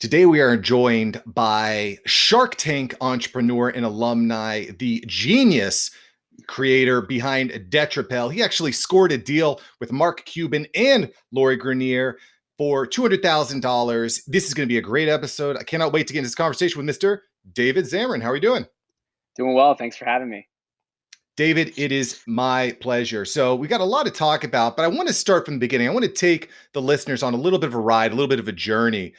Today, we are joined by Shark Tank entrepreneur and alumni, the genius creator behind Detrapel. He actually scored a deal with Mark Cuban and Lori Grener for $200,000. This is going to be a great episode. I cannot wait to get into this conversation with Mr. David Zamarin. How are you doing? Doing well. Thanks for having me. David, it is my pleasure. So we got a lot to talk about, but I want to start from the beginning. I want to take the listeners on a little bit of a ride, a little bit of a journey.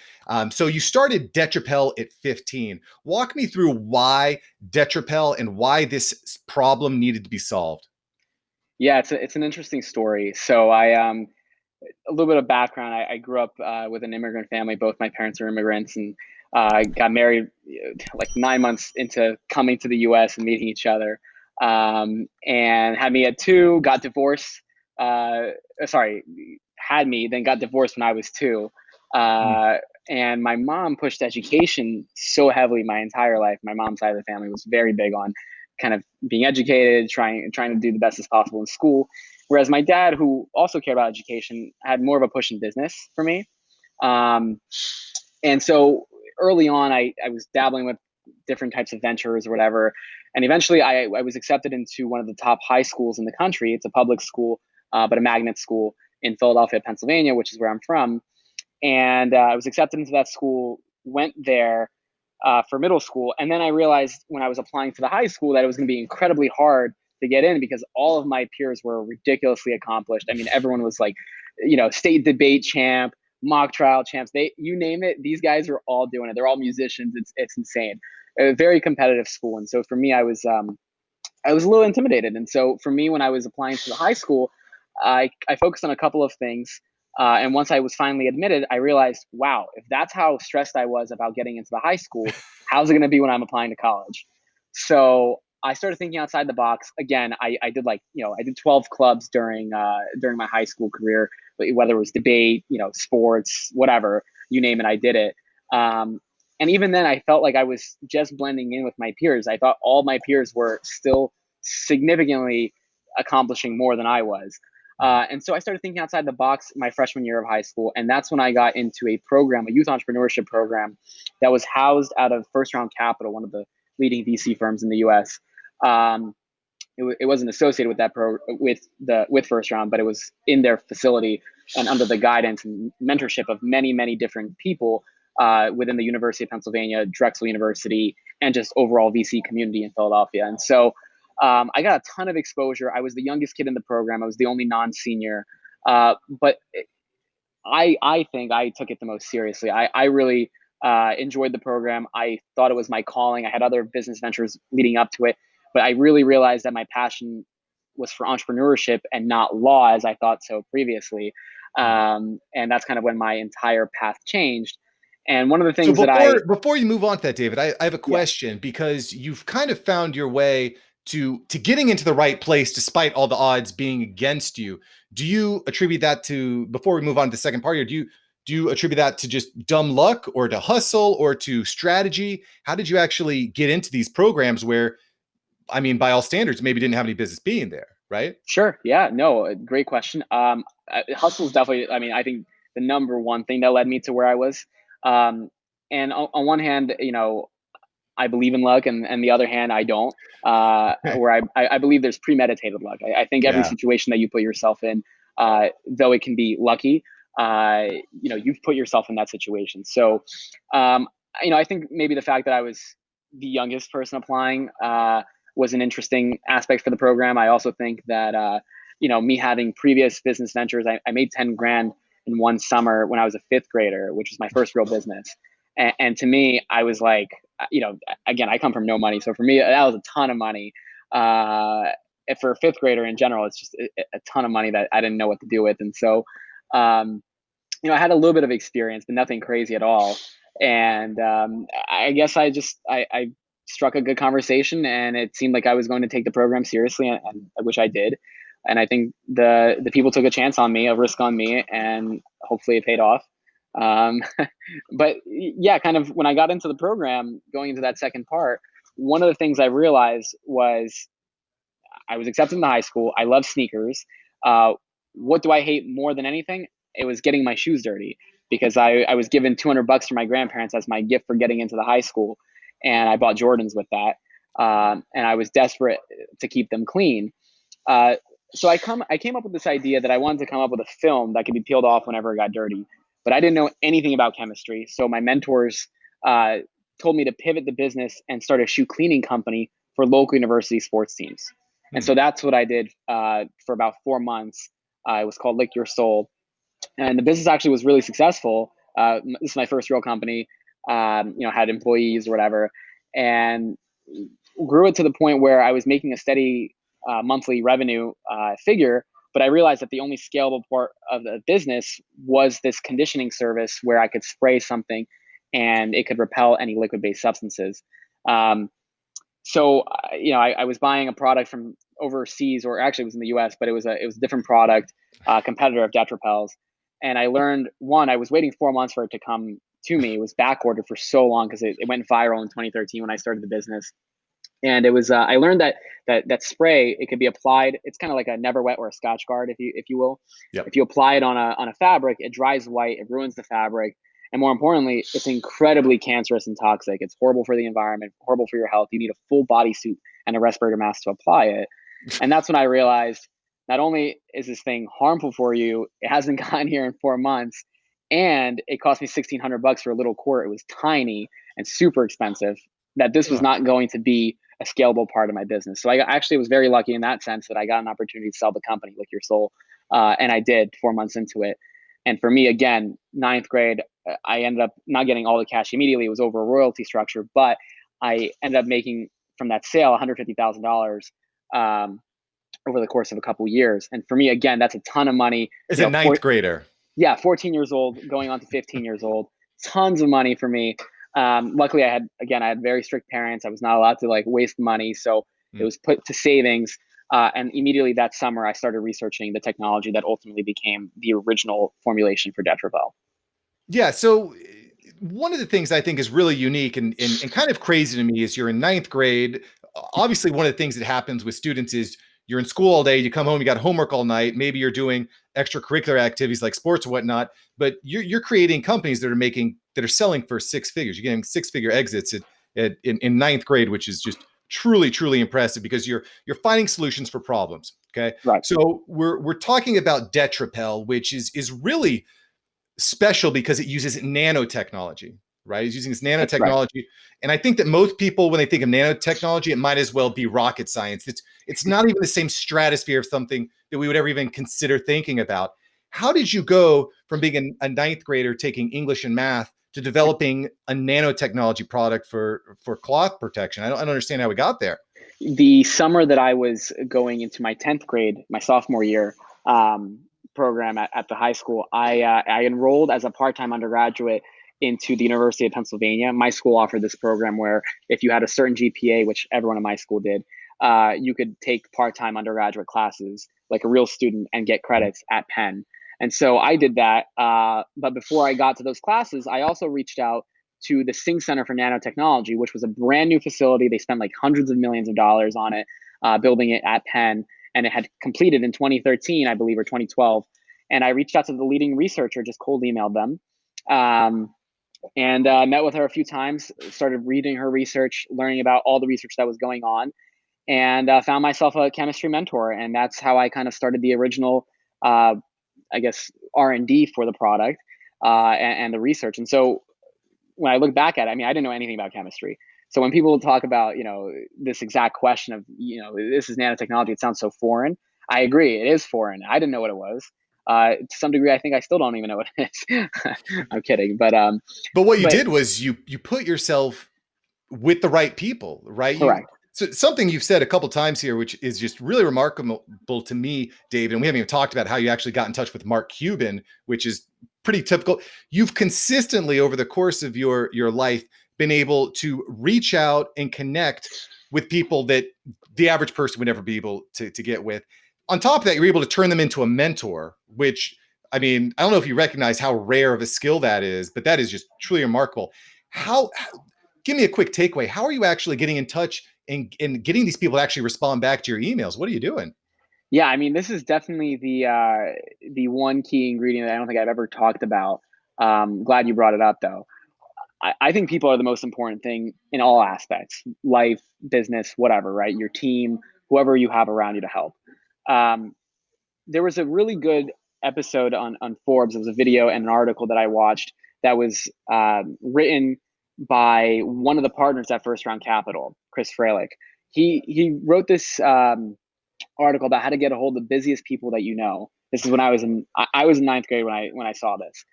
So you started Detrapel at 15. Walk me through why Detrapel and why this problem needed to be solved. Yeah, it's an interesting story. So a little bit of background. I grew up with an immigrant family. Both my parents are immigrants, and got married like 9 months into coming to the U.S. and meeting each other. And had me at two. Got divorced. Sorry, had me, then got divorced when I was two. Mm. And my mom pushed education so heavily my entire life. My mom's side of the family was very big on kind of being educated, trying to do the best as possible in school. Whereas my dad, who also cared about education, had more of a push in business for me. Um, and so early on, I was dabbling with different types of ventures or whatever. And eventually I was accepted into one of the top high schools in the country. It's a public school, but a magnet school in Philadelphia, Pennsylvania, which is where I'm from. And I was accepted into that school, went there for middle school. And then I realized when I was applying to the high school that it was going to be incredibly hard to get in because all of my peers were ridiculously accomplished. I mean, everyone was like, state debate champ, mock trial champs. You name it, these guys are all doing it. They're all musicians. It's insane. A very competitive school. And so for me, I was a little intimidated. And so for me, when I was applying to the high school, I focused on a couple of things. And once I was finally admitted, I realized, wow, if that's how stressed I was about getting into the high school, how's it going to be when I'm applying to college? So I started thinking outside the box. Again, I did I did 12 clubs during my high school career, whether it was debate, sports, whatever, you name it, I did it. And even then, I felt like I was just blending in with my peers. I thought all my peers were still significantly accomplishing more than I was. And so I started thinking outside the box my freshman year of high school. And that's when I got into a program, a youth entrepreneurship program that was housed out of First Round Capital, one of the leading VC firms in the US. It wasn't associated with with First Round, but it was in their facility and under the guidance and mentorship of many, many different people within the University of Pennsylvania, Drexel University, and just overall VC community in Philadelphia. And so I got a ton of exposure. I was the youngest kid in the program. I was the only non-senior, but I think I took it the most seriously. I really enjoyed the program. I thought it was my calling. I had other business ventures leading up to it, but I really realized that my passion was for entrepreneurship and not law as I thought so previously. And that's kind of when my entire path changed. And one of the So things that I, before you move on to that, David, I have a yeah, question because you've kind of found your way to getting into the right place despite all the odds being against you. Do you attribute that to, before we move on to the second part, or do you attribute that to just dumb luck or to hustle or to strategy? How did you actually get into these programs where, I mean, by all standards, maybe didn't have any business being there, right? sure, yeah, no, great question. Hustle is definitely, I mean, I think the number one thing that led me to where I was. Um, and on one hand, I believe in luck, and the other hand, I don't. Where I believe there's premeditated luck. I think every Yeah. situation that you put yourself in, though it can be lucky, you've put yourself in that situation. So, I think maybe the fact that I was the youngest person applying was an interesting aspect for the program. I also think that me having previous business ventures, I made 10 grand in one summer when I was a fifth grader, which was my first real business. And to me, I was like, again, I come from no money. So for me, that was a ton of money. For a fifth grader in general, it's just a ton of money that I didn't know what to do with. And so, um, I had a little bit of experience, but nothing crazy at all. And I guess I struck a good conversation, and it seemed like I was going to take the program seriously, and which I did. And I think the people took a chance on me, a risk on me, and hopefully it paid off. Um, but yeah, kind of when I got into the program, going into that second part, one of the things I realized was I was accepted in the high school. I love sneakers. Uh, what do I hate more than anything? It was getting my shoes dirty. because I was given $200 from my grandparents as my gift for getting into the high school, and I bought Jordans with that. And I was desperate to keep them clean. Uh, so I came up with this idea that I wanted to come up with a film that could be peeled off whenever it got dirty, but I didn't know anything about chemistry. So my mentors uh, told me to pivot the business and start a shoe cleaning company for local university sports teams. And Hmm. so that's what I did for about 4 months. It was called Lick Your Soul, and the business actually was really successful. This is my first real company. Had employees or whatever, and grew it to the point where I was making a steady monthly revenue figure. But I realized that the only scalable part of the business was this conditioning service where I could spray something and it could repel any liquid-based substances. Um, I was buying a product from overseas, or actually it was in the U.S., but it was a different product, competitor of Detrapel's. And I learned, one, I was waiting 4 months for it to come to me. It was back ordered for so long because it went viral in 2013 when I started the business. And it was I learned that spray, it could be applied. It's kind of like a never wet or a Scotch Guard, if you will. Yep. If you apply it on a fabric, it dries white, it ruins the fabric, and more importantly, it's incredibly cancerous and toxic. It's horrible for the environment, horrible for your health. You need a full bodysuit and a respirator mask to apply it. And that's when I realized, not only is this thing harmful for you, it hasn't gotten here in 4 months, and it cost me $1,600 for a little quart. It was tiny and super expensive. That this was Huh. not going to be a scalable part of my business. So I actually was very lucky in that sense that I got an opportunity to sell the company, Lick Your Soul, and I did 4 months into it. And for me, again, ninth grade, I ended up not getting all the cash immediately. It was over a royalty structure, but I ended up making from that sale $150,000 over the course of a couple years. And for me, again, that's a ton of money. As a ninth grader. Yeah, 14 years old, going on to 15 years old, tons of money for me. Luckily, I had very strict parents. I was not allowed to like waste money, so it Hmm. was put to savings. And immediately that summer, I started researching the technology that ultimately became the original formulation for Detrapel. Yeah. So one of the things I think is really unique and kind of crazy to me is you're in ninth grade. Obviously, one of the things that happens with students is you're in school all day, you come home, you got homework all night. Maybe you're doing extracurricular activities like sports or whatnot, but you're creating companies that are selling for six figures. You're getting six-figure exits in ninth grade, which is just truly, truly impressive because you're finding solutions for problems. Okay. Right. So we're talking about Detrapel, which is really special because it uses nanotechnology, right? It's using this Right. nanotechnology. And I think that most people, when they think of nanotechnology, it might as well be rocket science. It's not even the same stratosphere of something that we would ever even consider thinking about. How did you go from being a ninth grader taking English and math to developing a nanotechnology product for cloth protection? I don't understand how we got there. The summer that I was going into my 10th grade, my sophomore year um, program at the high school, I enrolled as a part-time undergraduate into the University of Pennsylvania. My school offered this program where if you had a certain GPA, which everyone in my school did, you could take part-time undergraduate classes like a real student and get credits at Penn. And so I did that. But before I got to those classes, I also reached out to the Singh Center for Nanotechnology, which was a brand new facility. They spent like hundreds of millions of dollars on it, building it at Penn, and it had completed in 2013, I believe, or 2012. And I reached out to the leading researcher, just cold emailed them, um, and met with her a few times. Started reading her research, learning about all the research that was going on, and found myself a chemistry mentor. And that's how I kind of started the original, I guess, R&D for the product and the research. And so when I look back at it, I mean, I didn't know anything about chemistry. So when people talk about, this exact question of, this is nanotechnology, it sounds so foreign. I agree, it is foreign. I didn't know what it was. To some degree, I think I still don't even know what it is. I'm kidding, But what you but did was you put yourself with the right people, right? correct. So something you've said a couple times here, which is just really remarkable to me, David, and we haven't even talked about how you actually got in touch with Mark Cuban, which is pretty typical. You've consistently over the course of your life been able to reach out and connect with people that the average person would never be able to get with. On top of that, you're able to turn them into a mentor, which I mean, I don't know if you recognize how rare of a skill that is, but that is just truly remarkable. How give me a quick takeaway. How are you actually getting in touch and getting these people to actually respond back to your emails? What are you doing? Yeah, I mean, this is definitely the one key ingredient that I don't think I've ever talked about. Glad you brought it up though. I think people are the most important thing in all aspects, life, business, whatever, right? Your team, whoever you have around you to help. Um, there was a really good episode on Forbes. It was a video and an article that I watched that was written by one of the partners at First Round Capital, Chris Fralick. He wrote this article about how to get a hold of the busiest people that you know. This is when I was in ninth grade when I saw this,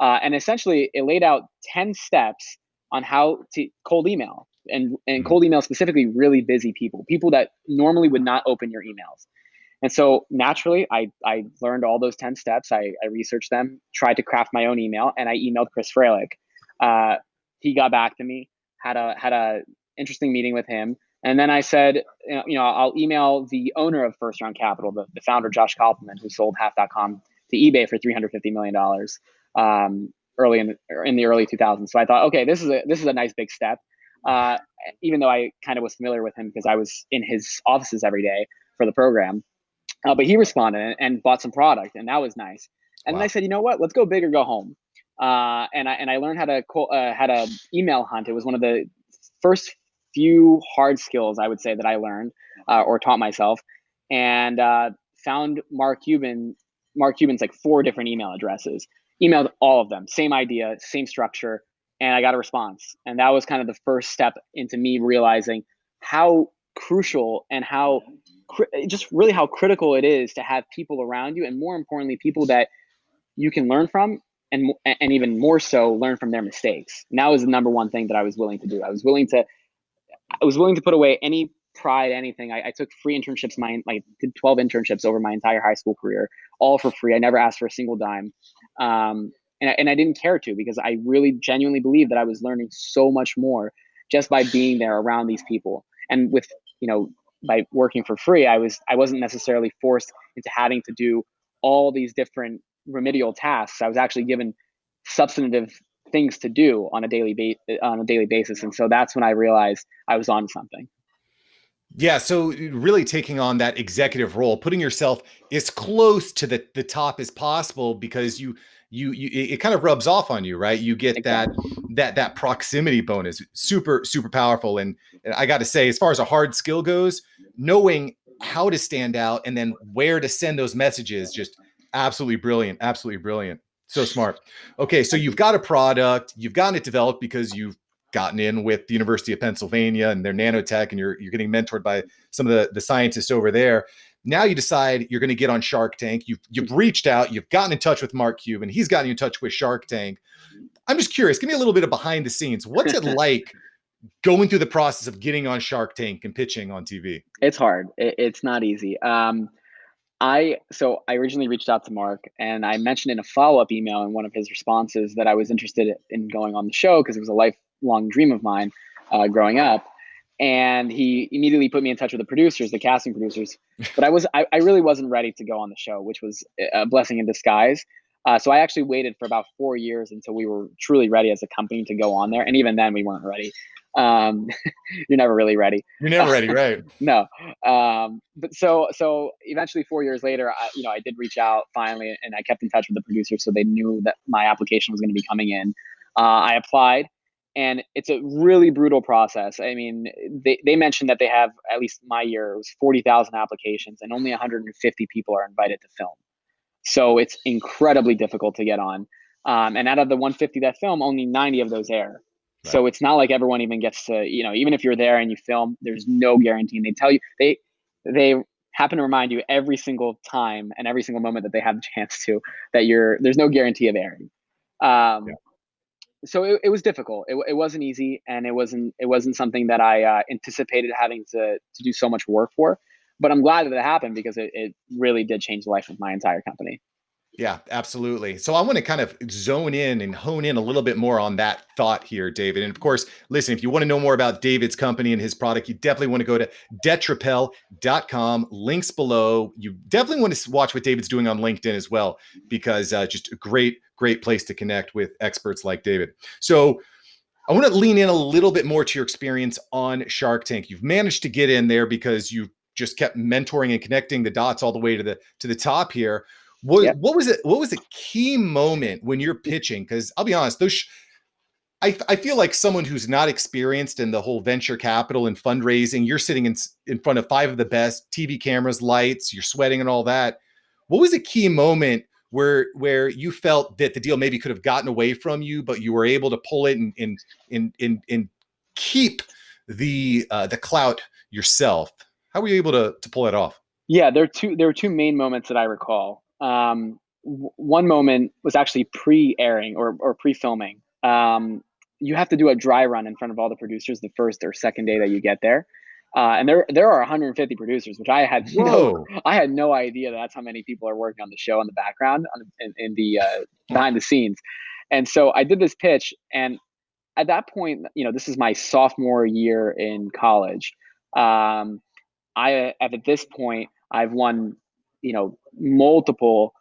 and essentially it laid out 10 steps on how to cold email and cold email specifically really busy people that normally would not open your emails. And so naturally, I learned all those 10 steps. I researched them, tried to craft my own email, and I emailed Chris Fralick. He got back to me, had a interesting meeting with him. And then I said, I'll email the owner of First Round Capital, the founder, Josh Kaufman, who sold Half.com to eBay for $350 million early in the early 2000s. So I thought, okay, this is a nice big step. Even though I kind of was familiar with him because I was in his offices every day for the program. But he responded and bought some product, and that was nice. And Wow. then I said, you know what? Let's go big or go home. And I learned how to email hunt. It was one of the first few hard skills I would say that I learned or taught myself, and found Mark Cuban. Mark Cuban's like 4 different email addresses. Emailed all of them, same idea, same structure, and I got a response. And that was kind of the first step into me realizing how crucial and how just really how critical it is to have people around you, and more importantly, people that you can learn from, and even more so learn from their mistakes. And that was the number one thing that I was willing to do. I was willing to put away any pride, anything. I took free internships. I did 12 internships over my entire high school career, all for free. I never asked for a single dime. And I didn't care to, because I really genuinely believed that I was learning so much more just by being there around these people. And with, by working for free, I wasn't necessarily forced into having to do all these different remedial tasks. I was actually given substantive things to do on a daily basis. And so that's when I realized I was on something. Yeah, so really taking on that executive role, putting yourself as close to the top as possible, because you it kind of rubs off on you, right? You get Exactly. that proximity bonus. Super powerful. And I got to say, as far as a hard skill goes, knowing how to stand out and then where to send those messages, just absolutely brilliant. Absolutely brilliant. So smart. Okay, so you've got a product, you've gotten it developed because you've gotten in with the University of Pennsylvania and their nanotech, and you're getting mentored by some of the scientists over there. Now you decide you're going to get on Shark Tank. You've reached out, you've gotten in touch with Mark Cuban. He's gotten you in touch with Shark Tank. I'm just curious, give me a little bit of behind the scenes. What's it like going through the process of getting on Shark Tank and pitching on TV? It's hard. It's not easy. So I originally reached out to Mark, and I mentioned in a follow-up email in one of his responses that I was interested in going on the show because it was a lifelong dream of mine growing up. And he immediately put me in touch with the producers, the casting producers. But I really wasn't ready to go on the show, which was a blessing in disguise. So I actually waited for about 4 years until we were truly ready as a company to go on there. And even then we weren't ready. You're never really ready. You're never ready, right? No. But so eventually 4 years later, I did reach out finally, and I kept in touch with the producers so they knew that my application was going to be coming in. I applied, and it's a really brutal process. I mean, they mentioned that they have, at least my year, it was 40,000 applications, and only 150 people are invited to film. So it's incredibly difficult to get on. And out of the 150 that film, only 90 of those air. Right. So it's not like everyone even gets to, even if you're there and you film, there's no guarantee. And they tell you, they happen to remind you every single time and every single moment that they have the chance to, that there's no guarantee of airing. Yeah. So it was difficult. It wasn't easy, and it wasn't something that I anticipated having to do so much work for. But I'm glad that it happened, because it really did change the life of my entire company. Yeah, absolutely. So I want to kind of zone in and hone in a little bit more on that thought here, David. And of course, listen, if you want to know more about David's company and his product, you definitely want to go to Detrapel.com. Links below. You definitely want to watch what David's doing on LinkedIn as well, because just a great place to connect with experts like David. So I want to lean in a little bit more to your experience on Shark Tank. You've managed to get in there because you just kept mentoring and connecting the dots all the way to the top here. What Yep. what was it? What was a key moment when you're pitching? Because I'll be honest, I feel like someone who's not experienced in the whole venture capital and fundraising, you're sitting in front of five of the best TV cameras, lights, you're sweating and all that. What was a key moment where you felt that the deal maybe could have gotten away from you, but you were able to pull it and keep the clout yourself? How were you able to pull it off? Yeah, there were two main moments that I recall. One moment was actually pre-airing or pre-filming. You have to do a dry run in front of all the producers the first or second day that you get there. And there are 150 producers, which Whoa. I had no idea that's how many people are working on the show in the background, in the behind the scenes. And so I did this pitch, and at that point, this is my sophomore year in college. Um, at this point, I've won, multiple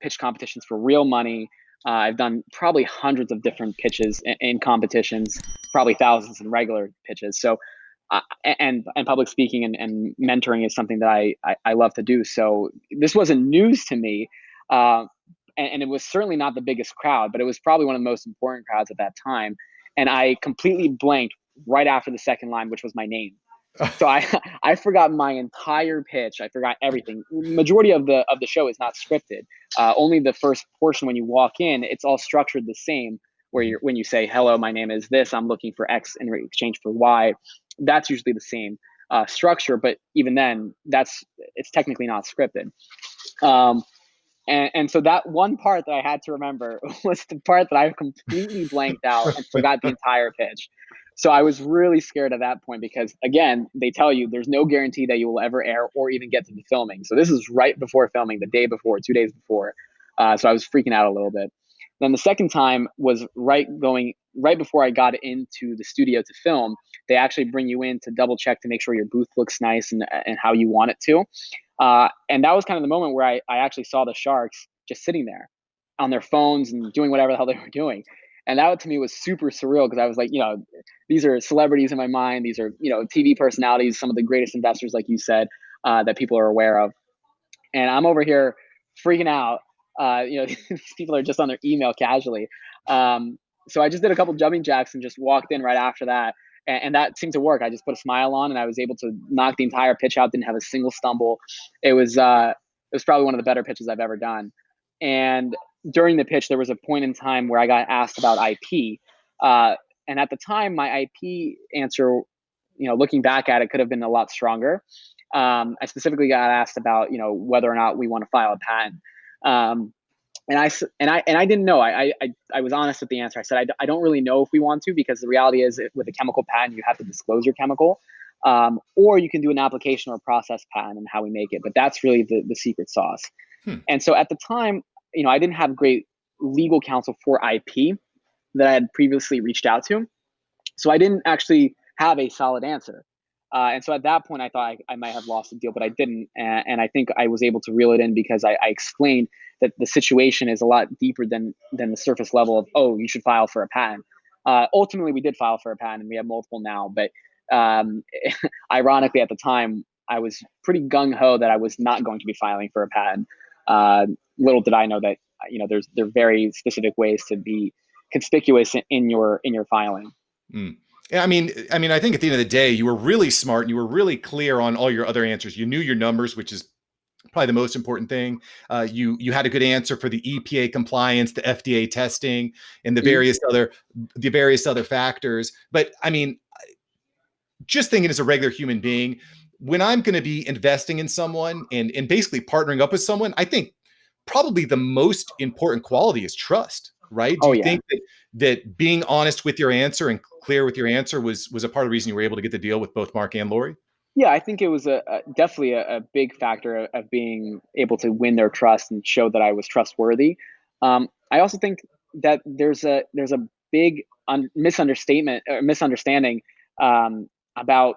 pitch competitions for real money. I've done probably hundreds of different pitches in competitions, probably thousands in regular pitches. So, and public speaking and mentoring is something that I love to do. So this wasn't news to me. And it was certainly not the biggest crowd, but it was probably one of the most important crowds at that time. And I completely blanked right after the second line, which was my name. So I forgot my entire pitch. I forgot everything. Majority of the show is not scripted. Only the first portion when you walk in, it's all structured the same. When you say hello, my name is this. I'm looking for X in exchange for Y. That's usually the same structure. But even then, it's technically not scripted. Um, and so that one part that I had to remember was the part that I completely blanked out and forgot the entire pitch. So I was really scared at that point because, again, they tell you there's no guarantee that you will ever air or even get to the filming. So this is right before filming, the day before, 2 days before. So I was freaking out a little bit. Then the second time was right before I got into the studio to film. They actually bring you in to double check to make sure your booth looks nice and how you want it to. And that was kind of the moment where I actually saw the Sharks just sitting there on their phones and doing whatever the hell they were doing. And that to me was super surreal because I was like, these are celebrities in my mind. These are, TV personalities, some of the greatest investors, like you said, that people are aware of. And I'm over here freaking out. These people are just on their email casually. So I just did a couple jumping jacks and just walked in right after that. And that seemed to work. I just put a smile on and I was able to knock the entire pitch out, didn't have a single stumble. It was probably one of the better pitches I've ever done. And during the pitch, there was a point in time where I got asked about IP. And at the time, my IP answer, looking back at it, could have been a lot stronger. I specifically got asked about, whether or not we want to file a patent. And I didn't know. I was honest with the answer. I said I don't really know if we want to, because the reality is with a chemical patent you have to disclose your chemical, or you can do an application or process patent and how we make it. But that's really the secret sauce. Hmm. And so at the time, I didn't have great legal counsel for IP that I had previously reached out to, so I didn't actually have a solid answer. And so at that point, I thought I might have lost the deal, but I didn't. And I think I was able to reel it in because I explained that the situation is a lot deeper than the surface level of, oh, you should file for a patent. Ultimately, we did file for a patent, and we have multiple now. But ironically, at the time, I was pretty gung ho that I was not going to be filing for a patent. Little did I know that there are very specific ways to be conspicuous in your filing. Mm. Yeah, I think at the end of the day, you were really smart and you were really clear on all your other answers. You knew your numbers, which is probably the most important thing. You had a good answer for the EPA compliance, the FDA testing, and the various other factors. But just thinking as a regular human being, when I'm going to be investing in someone and basically partnering up with someone, I think probably the most important quality is trust, right? Do Oh you yeah. think that being honest with your answer and clear with your answer was a part of the reason you were able to get the deal with both Mark and Lori? Yeah, I think it was definitely a big factor of being able to win their trust and show that I was trustworthy. I also think that there's a big misunderstanding about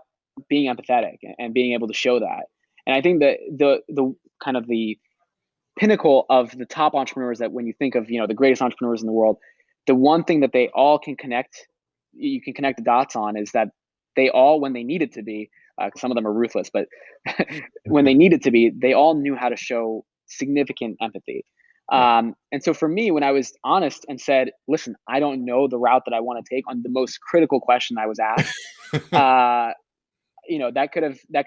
being empathetic and being able to show that. And I think that the kind of the pinnacle of the top entrepreneurs, that when you think of the greatest entrepreneurs in the world, the one thing that they all you can connect the dots on, is that they all, when they needed to be, some of them are ruthless, but when they needed to be, they all knew how to show significant empathy. Yeah. And so for me, when I was honest and said, listen, I don't know the route that I want to take on the most critical question I was asked, uh, that could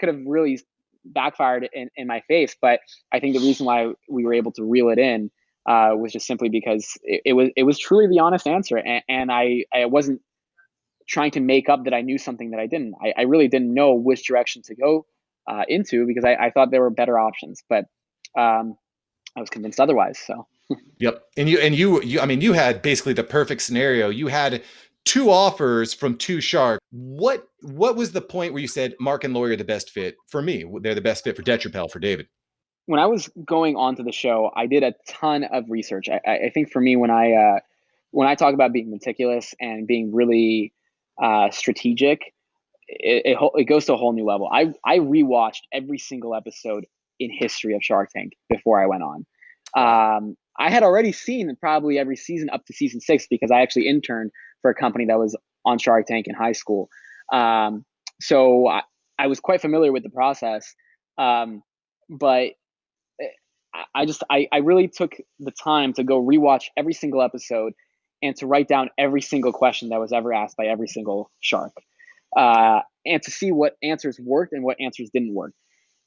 have really backfired in my face. But I think the reason why we were able to reel it in was just simply because it was truly the honest answer, and I wasn't trying to make up that I knew something that I didn't. I really didn't know which direction to go into, because I thought there were better options, but um, I was convinced otherwise. So Yep. And you I mean, you had basically the perfect scenario. You had two offers from two sharks. What was the point where you said Mark and Lori are the best fit for me? They're the best fit for Detrapel for David. when I was going on to the show, I did a ton of research. I think for me, when I talk about being meticulous and being really strategic, it goes to a whole new level. I rewatched every single episode in history of Shark Tank before I went on. Wow. I had already seen probably every season up to season 6, because I actually interned for a company that was on Shark Tank in high school. So I was quite familiar with the process, but I really took the time to go rewatch every single episode and to write down every single question that was ever asked by every single shark, and to see what answers worked and what answers didn't work.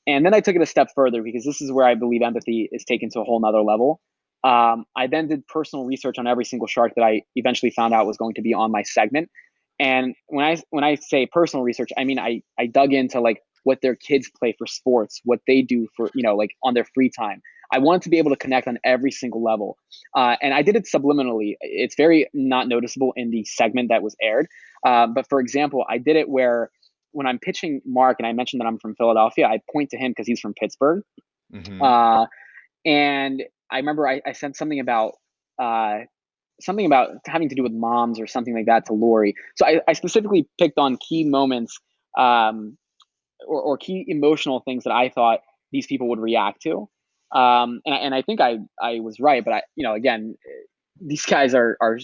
And then I took it a step further, because this is where I believe empathy is taken to a whole nother level. I then did personal research on every single shark that I eventually found out was going to be on my segment. And when I say personal research, I mean I dug into like what their kids play for sports, what they do for like on their free time. I wanted to be able to connect on every single level, and I did it subliminally. It's very not noticeable in the segment that was aired, but for example, I did it where when I'm pitching Mark and I mentioned that I'm from Philadelphia, I point to him because he's from Pittsburgh. Hmm. Uh, and I remember I said uh, something about having to do with moms or something like that to Lori. So I specifically picked on key moments, um, or key emotional things that I thought these people would react to. And I think I was right, but again, these guys are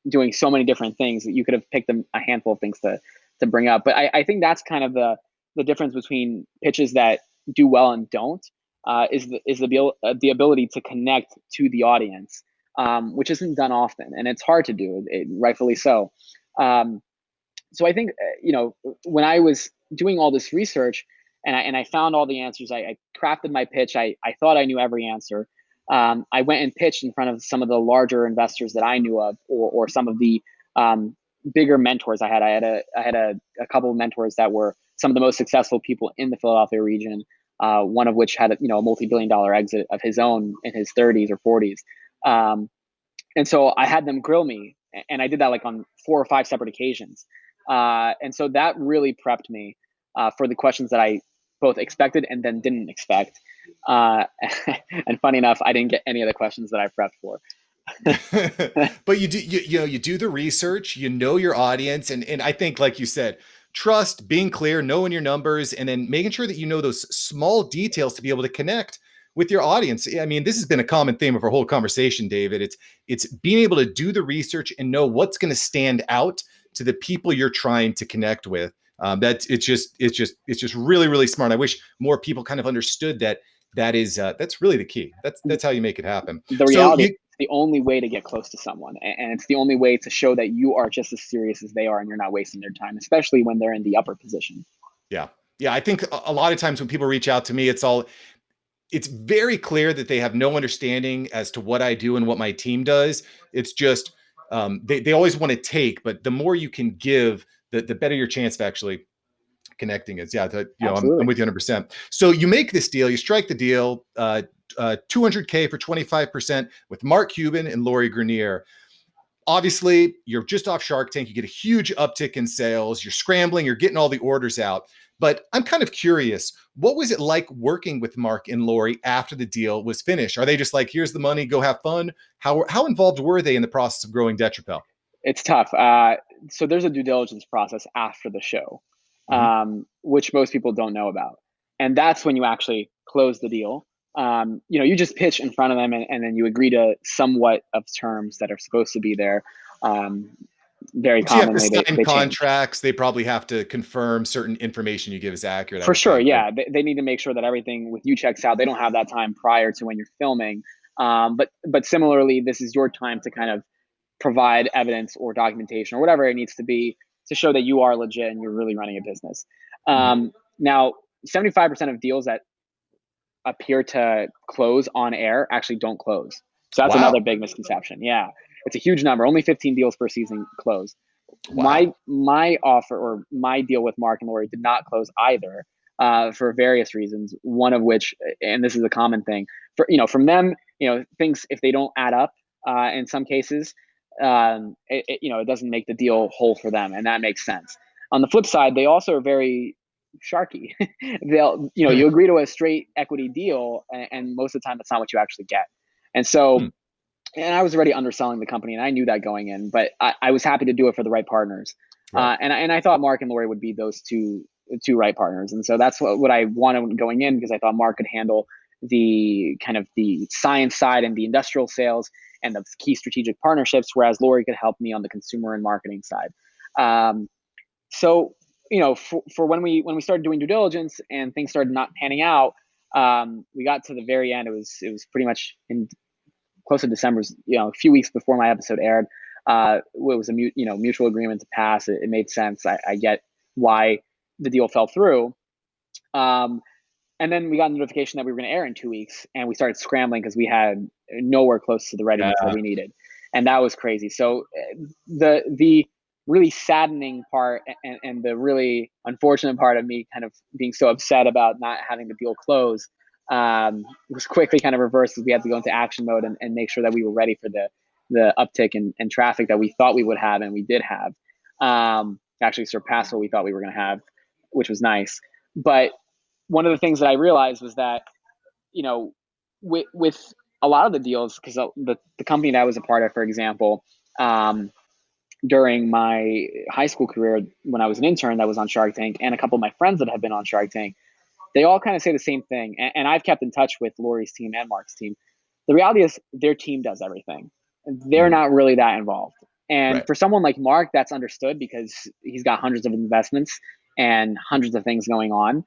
doing so many different things that you could have picked them a handful of things to bring up. But I think that's kind of the difference between pitches that do well and don't, is the ability to connect to the audience, which isn't done often, and it's hard to do, rightfully so. Um, so I think when I was doing all this research and I found all the answers, I crafted my pitch. I thought I knew every answer. I went and pitched in front of some of the larger investors that I knew of, or some of the um, bigger mentors I had. I had a couple of mentors that were some of the most successful people in the Philadelphia region. One of which had a multi-billion-dollar exit of his own in his 30s or 40s. Um, and so I had them grill me, and I did that like on 4 or 5 separate occasions. And so that really prepped me for the questions that I both expected and then didn't expect. Uh, and funny enough, I didn't get any of the questions that I prepped for. But you do the research, you know your audience, and I think, like you said, trust, being clear, knowing your numbers, and then making sure that you know those small details to be able to connect with your audience. I mean, this has been a common theme of our whole conversation, David. It's being able to do the research and know what's going to stand out to the people you're trying to connect with. That it's just really, really smart. I wish more people kind of understood that. That's really the key. That's how you make it happen. The So reality is you it's the only way to get close to someone, and it's the only way to show that you are just as serious as they are and you're not wasting their time, especially when they're in the upper position. Yeah. Yeah. I think a lot of times when people reach out to me, it's very clear that they have no understanding as to what I do and what my team does. It's just, they always want to take, but the more you can give, the better your chance of actually connecting is. Yeah. I'm Absolutely. with you 100%. So you make this deal, you strike the deal, 200K for 25% with Mark Cuban and Lori Grener. Obviously, you're just off Shark Tank. You get a huge uptick in sales. You're scrambling. You're getting all the orders out. But I'm kind of curious, what was it like working with Mark and Lori after the deal was finished? Are they just like, here's the money, go have fun? How involved were they in the process of growing Detrapel? It's tough. So there's a due diligence process after the show, Hmm. which most people don't know about, and that's when you actually close the deal. You just pitch in front of them, and then you agree to somewhat of terms that are supposed to be there. Um, very So you have to commonly sign they change. contracts. They probably have to confirm certain information you give is accurate, I For would sure, think, right? yeah. They need to make sure that everything with you checks out. They don't have that time prior to when you're filming. But similarly, this is your time to kind of provide evidence or documentation or whatever it needs to be to show that you are legit and you're really running a business. Mhm. Now, 75% of deals that appear to close on air actually don't close. So that's Wow. another big misconception. Yeah, it's a huge number. Only 15 deals per season close. Wow. My offer or my deal with Mark and Lori did not close either, for various reasons. One of which, and this is a common thing, for from them, things if they don't add up, in some cases, it doesn't make the deal whole for them, and that makes sense. On the flip side, they also are very sharky. They'll you agree to a straight equity deal, and most of the time that's not what you actually get. And so, Hmm. and I was already underselling the company, and I knew that going in, but I was happy to do it for the right partners. Right. And I thought Mark and Lori would be those two right partners, and so that's what I wanted going in, because I thought Mark could handle the kind of the science side and the industrial sales and the key strategic partnerships, whereas Lori could help me on the consumer and marketing side. So for when we started doing due diligence and things started not panning out, we got to the very end. It was pretty much in close to December's, a few weeks before my episode aired. It was a mutual agreement to pass. It made sense. I get why the deal fell through. Um, and then we got a notification that we were going to air in 2 weeks, and we started scrambling because we had nowhere close to the readiness that Yeah. we needed, and that was crazy. So the really saddening part and the really unfortunate part of me kind of being so upset about not having the deal close, was quickly kind of reversed as we had to go into action mode and make sure that we were ready for the uptick in traffic that we thought we would have, and we did have. Actually surpassed what we thought we were going to have, which was nice. But one of the things that I realized was that, with a lot of the deals, because the company that I was a part of, for example, during my high school career, when I was an intern that was on Shark Tank, and a couple of my friends that have been on Shark Tank, they all kind of say the same thing. And I've kept in touch with Lori's team and Mark's team. The reality is their team does everything. They're Mhm. not really that involved. And Right. for someone like Mark, that's understood because he's got hundreds of investments and hundreds of things going on.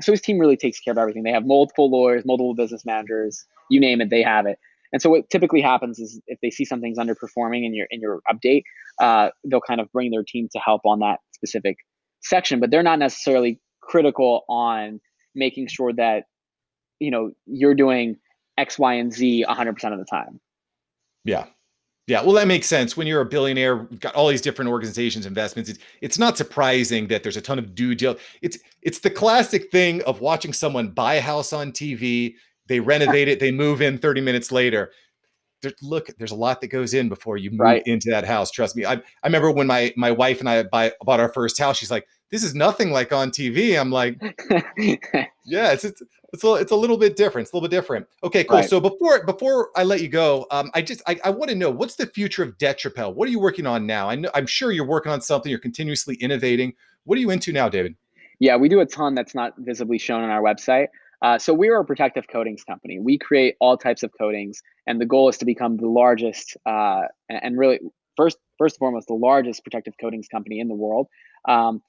So his team really takes care of everything. They have multiple lawyers, multiple business managers, you name it, they have it. And so what typically happens is if they see something's underperforming in your update, they'll kind of bring their team to help on that specific section, but they're not necessarily critical on making sure that you're doing X, Y, and Z 100% of the time. Yeah. Yeah, well, that makes sense. When you're a billionaire, got all these different organizations, investments. It's not surprising that there's a ton of due deal. It's the classic thing of watching someone buy a house on TV, they renovate it, they move in 30 minutes later. There's a lot that goes in before you move Right. into that house. Trust me. I remember when my wife and I bought our first house. She's like, "This is nothing like on TV." I'm like, yeah, it's a little bit different. It's a little bit different. Okay, cool. Right. So before I let you go, I want to know what's the future of Detrapel. What are you working on now? I'm sure you're working on something. You're continuously innovating. What are you into now, David? Yeah, we do a ton that's not visibly shown on our website. So we are a protective coatings company. We create all types of coatings, and the goal is to become the largest, and really first and foremost, the largest protective coatings company in the world. Um,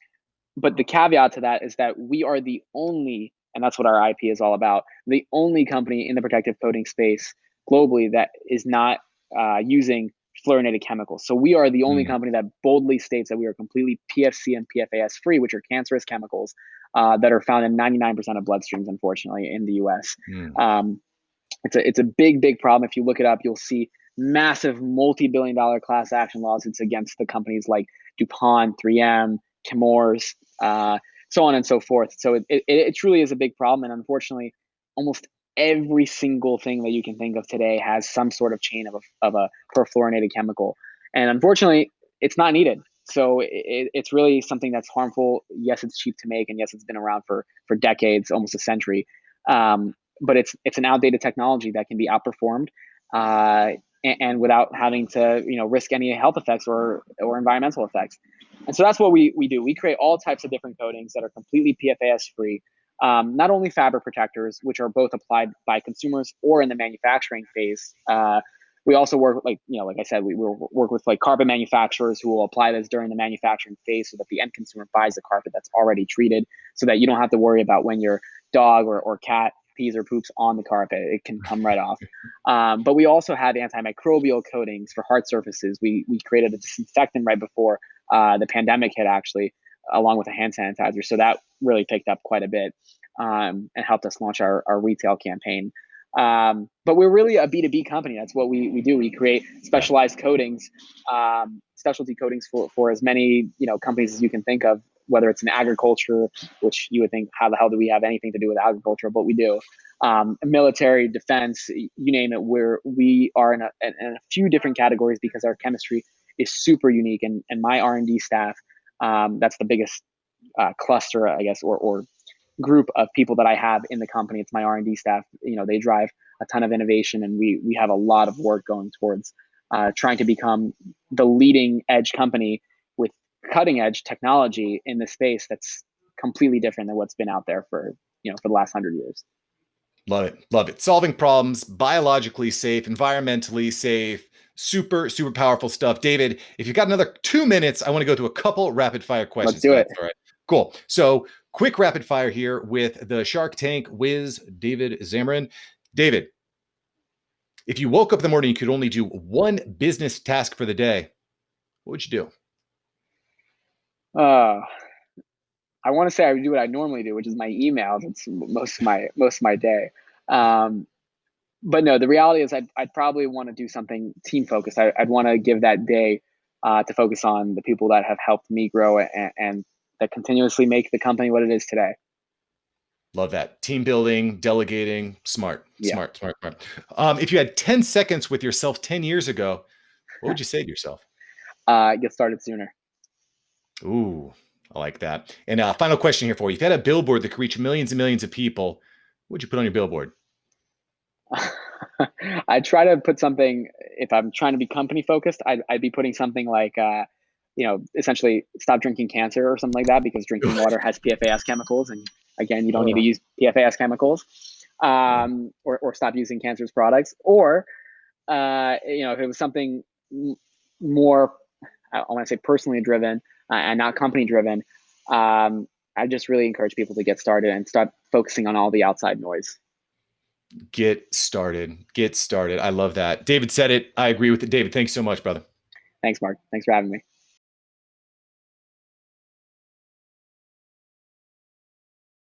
but the caveat to that is that we are the only, and that's what our IP is all about, the only company in the protective coating space globally that is not using fluorinated chemicals. So we are the only Mm, company that boldly states that we are completely PFC and PFAS free, which are cancerous chemicals that are found in 99% of bloodstreams, unfortunately, in the US. mm. Um, it's a big problem. If you look it up, you'll see massive multi-billion-dollar class action lawsuits against the companies like DuPont, 3M, Chemours, so on and so forth. So it truly is a big problem, and unfortunately, almost every single thing that you can think of today has some sort of chain of a perfluorinated chemical, and unfortunately, it's not needed. So it's really something that's harmful. Yes, it's cheap to make, and yes, it's been around for decades, almost a century. Um, but it's an outdated technology that can be outperformed, and without having to risk any health effects or environmental effects. And so that's what we do. We create all types of different coatings that are completely PFAS free. Not only fabric protectors, which are both applied by consumers or in the manufacturing phase, We also work like, like I said, we will work with like carpet manufacturers who will apply this during the manufacturing phase so that the end consumer buys the carpet that's already treated, so that you don't have to worry about when your dog or cat pees or poops on the carpet. It can come right off. But we also have antimicrobial coatings for hard surfaces. We created a disinfectant right before the pandemic hit, actually, along with a hand sanitizer. So that really picked up quite a bit, and helped us launch our retail campaign. But we're really a B2B company. That's what we do. We create Yeah. specialized coatings, specialty coatings for as many companies as you can think of, whether it's in agriculture, which you would think, how the hell do we have anything to do with agriculture? But we do. Military, defense, you name it. We are in a few different categories because our chemistry is super unique. And my R&D staff, that's the biggest cluster, I guess, or group of people that I have in the company. It's my R&D staff. They drive a ton of innovation, and we have a lot of work going towards trying to become the leading edge company with cutting edge technology in the space that's completely different than what's been out there for the last 100 years. Love it. Love it. Solving problems, biologically safe, environmentally safe, super, super powerful stuff. David, if you've got another 2 minutes, I want to go through a couple rapid fire Let's questions. do If it. that's all right. Cool. So quick rapid fire here with the Shark Tank whiz, David Zamarin. David, if you woke up in the morning, you could only do one business task for the day, what would you do? Uh, I want to say I would do what I normally do, which is my emails. It's most of my day. Um, but no, the reality is I'd probably want to do something team focused. I'd want to give that day to focus on the people that have helped me grow and that continuously make the company what it is today. Love that. Team building, delegating, smart, Yeah. smart, smart, smart. If you had 10 seconds with yourself 10 years ago, what would you say to yourself? Get started sooner. Ooh, I like that. And final question here for you. If you had a billboard that could reach millions and millions of people, what would you put on your billboard? I try to put something, if I'm trying to be company focused, I'd be putting something like, essentially stop drinking cancer or something like that, because drinking water has PFAS chemicals. And again, you don't need to use PFAS chemicals, or stop using cancerous products. Or, if it was something more, I want to say personally driven, and not company driven, I just really encourage people to get started and start focusing on all the outside noise. Get started. Get started. I love that. David said it. I agree with it. David, thanks so much, brother. Thanks, Mark. Thanks for having me.